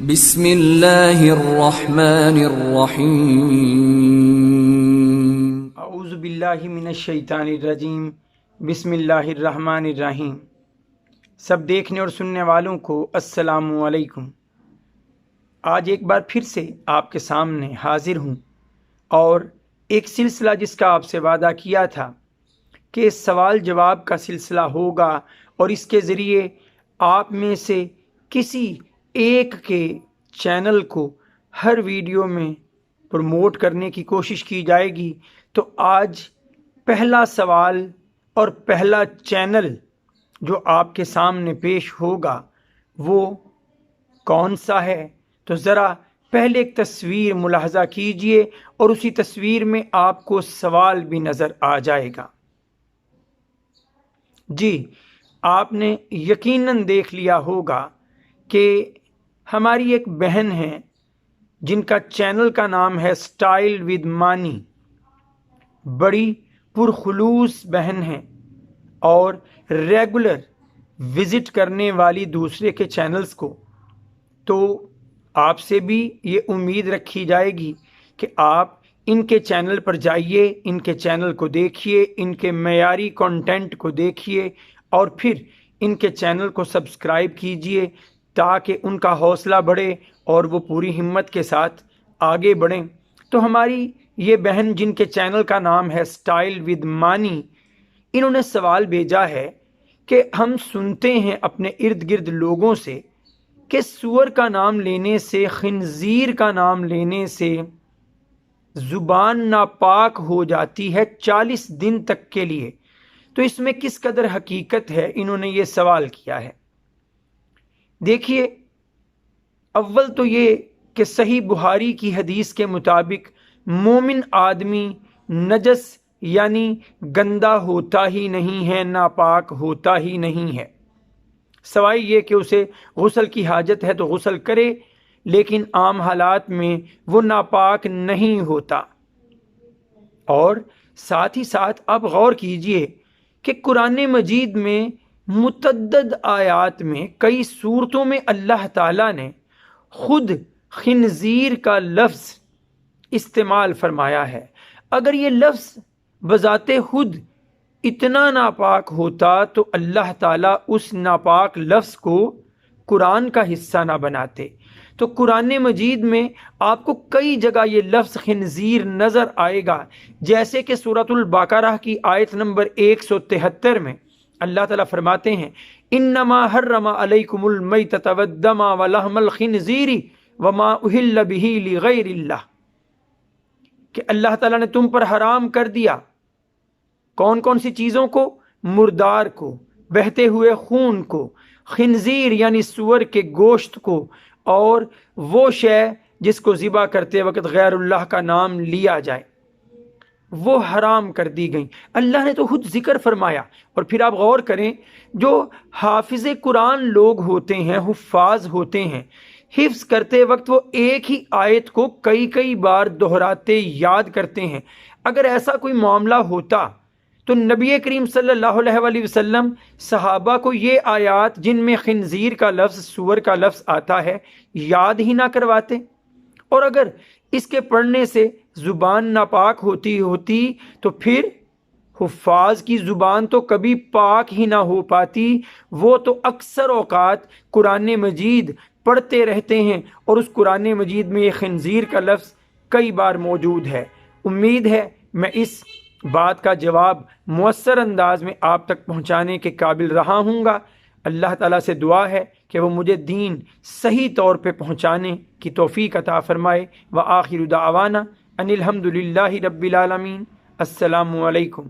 بسم اللہ الرحمن الرحیم۔ اعوذ باللہ من الشیطان الرجیم، بسم اللہ الرحمن الرحیم۔ سب دیکھنے اور سننے والوں کو السلام علیکم۔ آج ایک بار پھر سے آپ کے سامنے حاضر ہوں اور ایک سلسلہ جس کا آپ سے وعدہ کیا تھا کہ سوال جواب کا سلسلہ ہوگا اور اس کے ذریعے آپ میں سے کسی ایک کے چینل کو ہر ویڈیو میں پروموٹ کرنے کی کوشش کی جائے گی، تو آج پہلا سوال اور پہلا چینل جو آپ کے سامنے پیش ہوگا وہ کون سا ہے؟ تو ذرا پہلے ایک تصویر ملاحظہ کیجئے اور اسی تصویر میں آپ کو سوال بھی نظر آ جائے گا۔ جی، آپ نے یقیناً دیکھ لیا ہوگا کہ ہماری ایک بہن ہے جن کا چینل کا نام ہے اسٹائل ود مانی۔ بڑی پرخلوص بہن ہے اور ریگولر وزٹ کرنے والی دوسرے کے چینلز کو، تو آپ سے بھی یہ امید رکھی جائے گی کہ آپ ان کے چینل پر جائیے، ان کے چینل کو دیکھیے، ان کے معیاری کنٹینٹ کو دیکھیے اور پھر ان کے چینل کو سبسکرائب کیجئے تاکہ ان کا حوصلہ بڑھے اور وہ پوری ہمت کے ساتھ آگے بڑھیں۔ تو ہماری یہ بہن جن کے چینل کا نام ہے اسٹائل ود مانی، انہوں نے سوال بھیجا ہے کہ ہم سنتے ہیں اپنے ارد گرد لوگوں سے کہ سور کا نام لینے سے، خنزیر کا نام لینے سے زبان ناپاک ہو جاتی ہے 40 دن تک کے لیے۔ تو اس میں کس قدر حقیقت ہے، انہوں نے یہ سوال کیا ہے۔ دیکھیے، اول تو یہ کہ صحیح بخاری کی حدیث کے مطابق مومن آدمی نجس یعنی گندا ہوتا ہی نہیں ہے، ناپاک ہوتا ہی نہیں ہے، سوائے یہ کہ اسے غسل کی حاجت ہے تو غسل کرے، لیکن عام حالات میں وہ ناپاک نہیں ہوتا۔ اور ساتھ ہی ساتھ آپ غور کیجئے کہ قرآن مجید میں متعدد آیات میں، کئی صورتوں میں اللہ تعالیٰ نے خود خنزیر کا لفظ استعمال فرمایا ہے۔ اگر یہ لفظ بذات خود اتنا ناپاک ہوتا تو اللہ تعالیٰ اس ناپاک لفظ کو قرآن کا حصہ نہ بناتے۔ تو قرآن مجید میں آپ کو کئی جگہ یہ لفظ خنزیر نظر آئے گا، جیسے کہ سورۃ البقرہ کی آیت نمبر 173 میں اللہ تعالیٰ فرماتے ہیں انما حرم علیکم المیتۃ والدم ولحم الخنزیر وما اہل بہ لغیر اللہ، کہ اللہ تعالیٰ نے تم پر حرام کر دیا کون کون سی چیزوں کو؟ مردار کو، بہتے ہوئے خون کو، خنزیر یعنی سور کے گوشت کو، اور وہ شے جس کو ذبح کرتے وقت غیر اللہ کا نام لیا جائے، وہ حرام کر دی گئیں۔ اللہ نے تو خود ذکر فرمایا۔ اور پھر آپ غور کریں، جو حافظ قرآن لوگ ہوتے ہیں، حفاظ ہوتے ہیں، حفظ کرتے وقت وہ ایک ہی آیت کو کئی کئی بار دہراتے یاد کرتے ہیں۔ اگر ایسا کوئی معاملہ ہوتا تو نبی کریم صلی اللہ علیہ وآلہ وسلم صحابہ کو یہ آیات جن میں خنزیر کا لفظ، سور کا لفظ آتا ہے، یاد ہی نہ کرواتے۔ اور اگر اس کے پڑھنے سے زبان ناپاک ہوتی تو پھر حفاظ کی زبان تو کبھی پاک ہی نہ ہو پاتی، وہ تو اکثر اوقات قرآن مجید پڑھتے رہتے ہیں اور اس قرآن مجید میں یہ خنزیر کا لفظ کئی بار موجود ہے۔ امید ہے میں اس بات کا جواب مؤثر انداز میں آپ تک پہنچانے کے قابل رہا ہوں گا۔ اللہ تعالیٰ سے دعا ہے کہ وہ مجھے دین صحیح طور پہ پہنچانے کی توفیق عطا فرمائے۔ وآخر دعوانا ان الحمد للہ رب العالمین۔ السلام علیکم۔